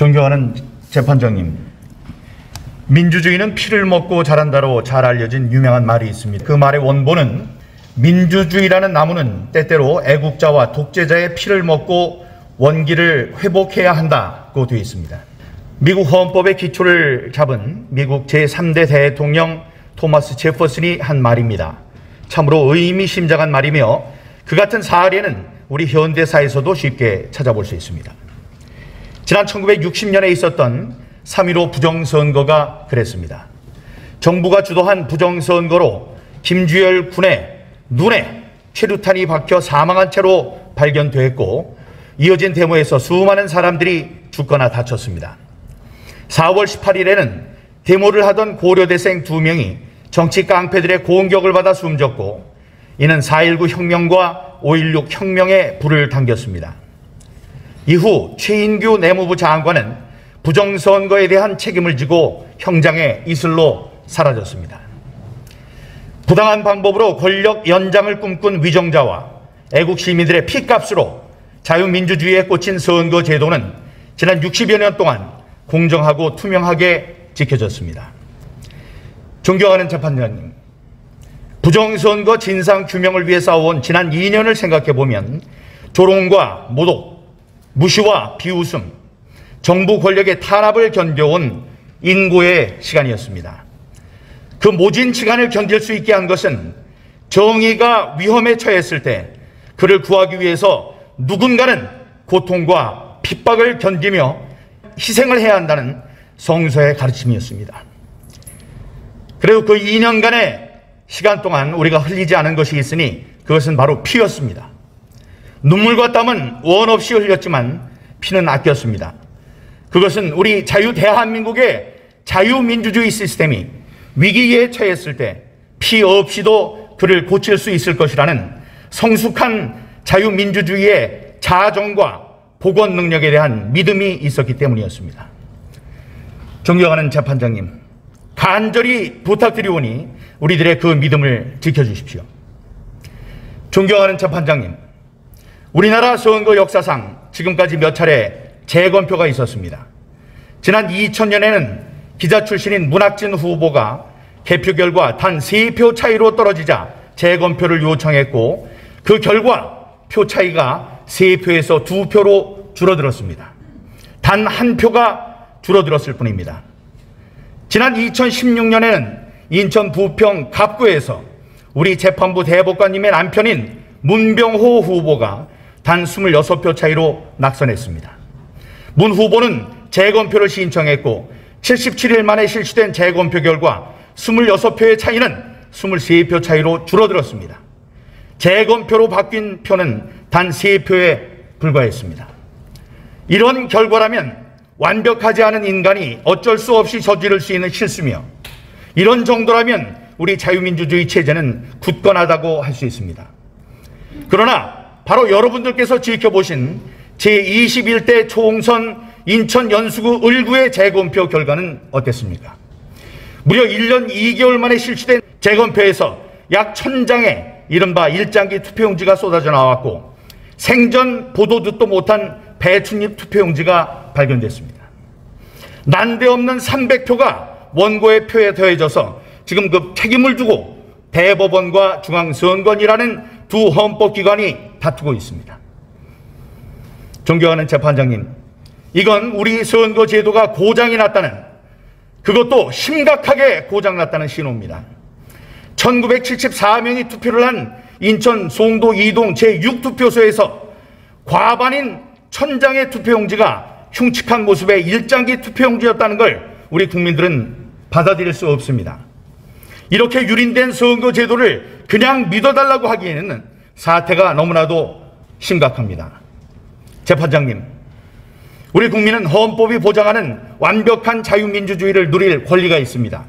존경하는 재판장님, 민주주의는 피를 먹고 자란다로 잘 알려진 유명한 말이 있습니다. 그 말의 원본은 민주주의라는 나무는 때때로 애국자와 독재자의 피를 먹고 원기를 회복해야 한다고 되어 있습니다. 미국 헌법의 기초를 잡은 미국 제3대 대통령 토마스 제퍼슨이 한 말입니다. 참으로 의미심장한 말이며 그 같은 사례는 우리 현대사에서도 쉽게 찾아볼 수 있습니다. 지난 1960년에 있었던 3.15 부정선거가 그랬습니다. 정부가 주도한 부정선거로 김주열 군의 눈에 최루탄이 박혀 사망한 채로 발견됐고, 이어진 데모에서 수많은 사람들이 죽거나 다쳤습니다. 4월 18일에는 데모를 하던 고려대생 2명이 정치 깡패들의 공격을 받아 숨졌고, 이는 4.19 혁명과 5.16 혁명에 불을 당겼습니다. 이후 최인규 내무부 장관은 부정선거에 대한 책임을 지고 형장의 이슬로 사라졌습니다. 부당한 방법으로 권력 연장을 꿈꾼 위정자와 애국 시민들의 피값으로 자유민주주의에 꽂힌 선거 제도는 지난 60여 년 동안 공정하고 투명하게 지켜졌습니다. 존경하는 재판장님, 부정선거 진상규명을 위해 싸워온 지난 2년을 생각해보면 조롱과 모독, 무시와 비웃음, 정부 권력의 탄압을 견뎌온 인고의 시간이었습니다. 그 모진 시간을 견딜 수 있게 한 것은 정의가 위험에 처했을 때 그를 구하기 위해서 누군가는 고통과 핍박을 견디며 희생을 해야 한다는 성서의 가르침이었습니다. 그리고 그 2년간의 시간 동안 우리가 흘리지 않은 것이 있으니 그것은 바로 피였습니다. 눈물과 땀은 원 없이 흘렸지만 피는 아꼈습니다. 그것은 우리 자유 대한민국의 자유민주주의 시스템이 위기에 처했을 때 피 없이도 그를 고칠 수 있을 것이라는 성숙한 자유민주주의의 자정과 복원 능력에 대한 믿음이 있었기 때문이었습니다. 존경하는 재판장님, 간절히 부탁드리오니 우리들의 그 믿음을 지켜주십시오. 존경하는 재판장님, 우리나라 선거 역사상 지금까지 몇 차례 재검표가 있었습니다. 지난 2000년에는 기자 출신인 문학진 후보가 개표 결과 단 3표 차이로 떨어지자 재검표를 요청했고, 그 결과 표 차이가 3표에서 2표로 줄어들었습니다. 단 1표가 줄어들었을 뿐입니다. 지난 2016년에는 인천 부평 갑구에서 우리 재판부 대법관님의 남편인 문병호 후보가 단 26표 차이로 낙선했습니다. 문 후보는 재검표를 신청했고 77일 만에 실시된 재검표 결과 26표의 차이는 23표 차이로 줄어들었습니다. 재검표로 바뀐 표는 단 3표에 불과했습니다. 이런 결과라면 완벽하지 않은 인간이 어쩔 수 없이 저지를 수 있는 실수며, 이런 정도라면 우리 자유민주주의 체제는 굳건하다고 할 수 있습니다. 그러나 바로 여러분들께서 지켜보신 제21대 총선 인천 연수구 을구의 재검표 결과는 어땠습니까? 무려 1년 2개월 만에 실시된 재검표에서 약 1000장의 이른바 일장기 투표용지가 쏟아져 나왔고, 생전 보도 듣도 못한 배춧잎 투표용지가 발견됐습니다. 난데없는 300표가 원고의 표에 더해져서 지금 그 책임을 두고 대법원과 중앙선관위라는 두 헌법기관이 다투고 있습니다. 존경하는 재판장님, 이건 우리 선거제도가 고장이 났다는, 그것도 심각하게 고장났다는 신호입니다. 1974명이 투표를 한 인천 송도 2동 제6투표소에서 과반인 1000장의 투표용지가 흉측한 모습의 일장기 투표용지였다는 걸 우리 국민들은 받아들일 수 없습니다. 이렇게 유린된 선거제도를 그냥 믿어달라고 하기에는 사태가 너무나도 심각합니다. 재판장님, 우리 국민은 헌법이 보장하는 완벽한 자유민주주의를 누릴 권리가 있습니다.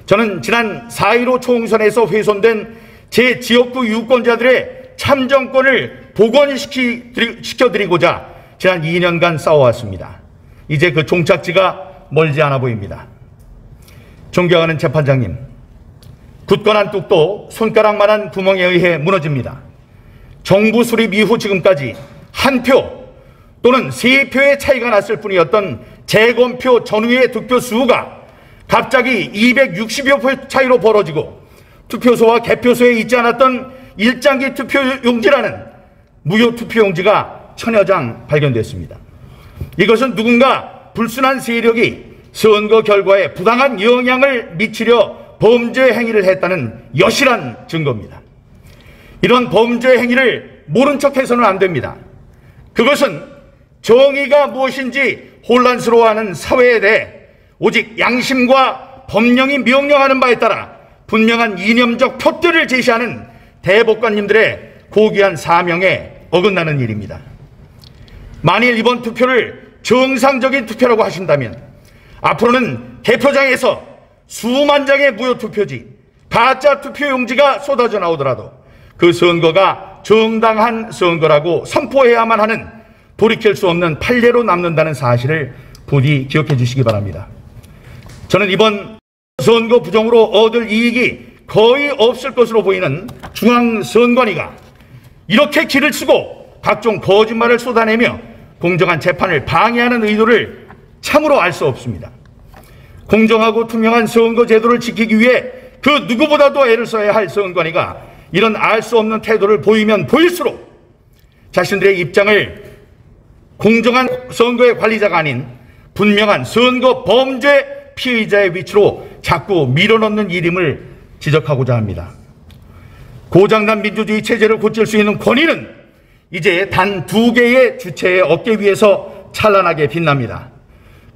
저는 지난 4.15 총선에서 훼손된 제 지역구 유권자들의 참정권을 복원시켜드리고자 지난 2년간 싸워왔습니다. 이제 그 종착지가 멀지 않아 보입니다. 존경하는 재판장님, 굳건한 뚝도 손가락만한 구멍에 의해 무너집니다. 정부 수립 이후 지금까지 한 표, 또는 3표의 차이가 났을 뿐이었던 재검표 전후의 득표 수가 갑자기 260여 표 차이로 벌어지고 투표소와 개표소에 있지 않았던 일장기 투표용지라는 무효 투표용지가 1000여 장 발견됐습니다. 이것은 누군가 불순한 세력이 선거 결과에 부당한 영향을 미치려 범죄 행위를 했다는 여실한 증거입니다. 이런 범죄 행위를 모른 척해서는 안 됩니다. 그것은 정의가 무엇인지 혼란스러워하는 사회에 대해 오직 양심과 법령이 명령하는 바에 따라 분명한 이념적 표들을 제시하는 대법관님들의 고귀한 사명에 어긋나는 일입니다. 만일 이번 투표를 정상적인 투표라고 하신다면 앞으로는 개표장에서 수만 장의 무효 투표지, 가짜 투표용지가 쏟아져 나오더라도 그 선거가 정당한 선거라고 선포해야만 하는 돌이킬 수 없는 판례로 남는다는 사실을 부디 기억해 주시기 바랍니다. 저는 이번 선거 부정으로 얻을 이익이 거의 없을 것으로 보이는 중앙선관위가 이렇게 길을 쓰고 각종 거짓말을 쏟아내며 공정한 재판을 방해하는 의도를 참으로 알 수 없습니다. 공정하고 투명한 선거 제도를 지키기 위해 그 누구보다도 애를 써야 할 선관위가 이런 알 수 없는 태도를 보이면 보일수록 자신들의 입장을 공정한 선거의 관리자가 아닌 분명한 선거 범죄 피의자의 위치로 자꾸 밀어넣는 일임을 지적하고자 합니다. 고장난 민주주의 체제를 고칠 수 있는 권위는 이제 단 2개의 주체의 어깨 위에서 찬란하게 빛납니다.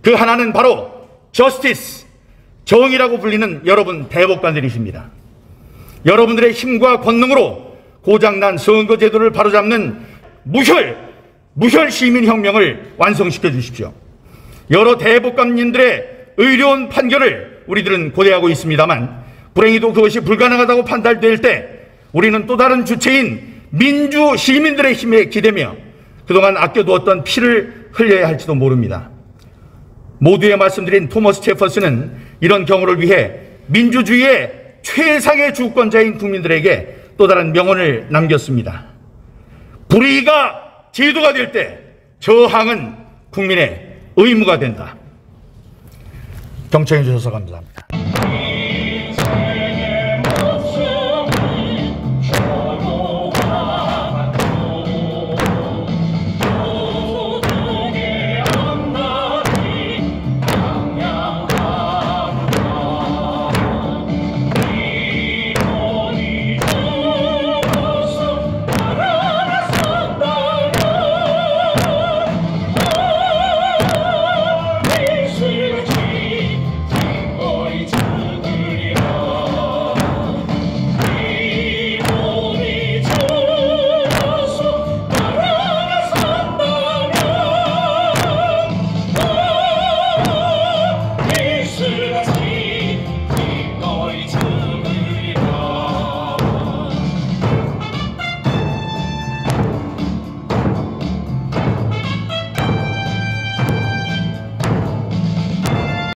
그 하나는 바로 저스티스, 정의라고 불리는 여러분 대법관들이십니다. 여러분들의 힘과 권능으로 고장난 선거제도를 바로잡는 무혈 시민혁명을 완성시켜 주십시오. 여러 대법관님들의 의로운 판결을 우리들은 고대하고 있습니다만 불행히도 그것이 불가능하다고 판단될 때 우리는 또 다른 주체인 민주 시민들의 힘에 기대며 그동안 아껴두었던 피를 흘려야 할지도 모릅니다. 모두에 말씀드린 토머스 제퍼슨은 이런 경우를 위해 민주주의의 최상의 주권자인 국민들에게 또 다른 명언을 남겼습니다. 불의가 제도가 될 때 저항은 국민의 의무가 된다. 경청해 주셔서 감사합니다.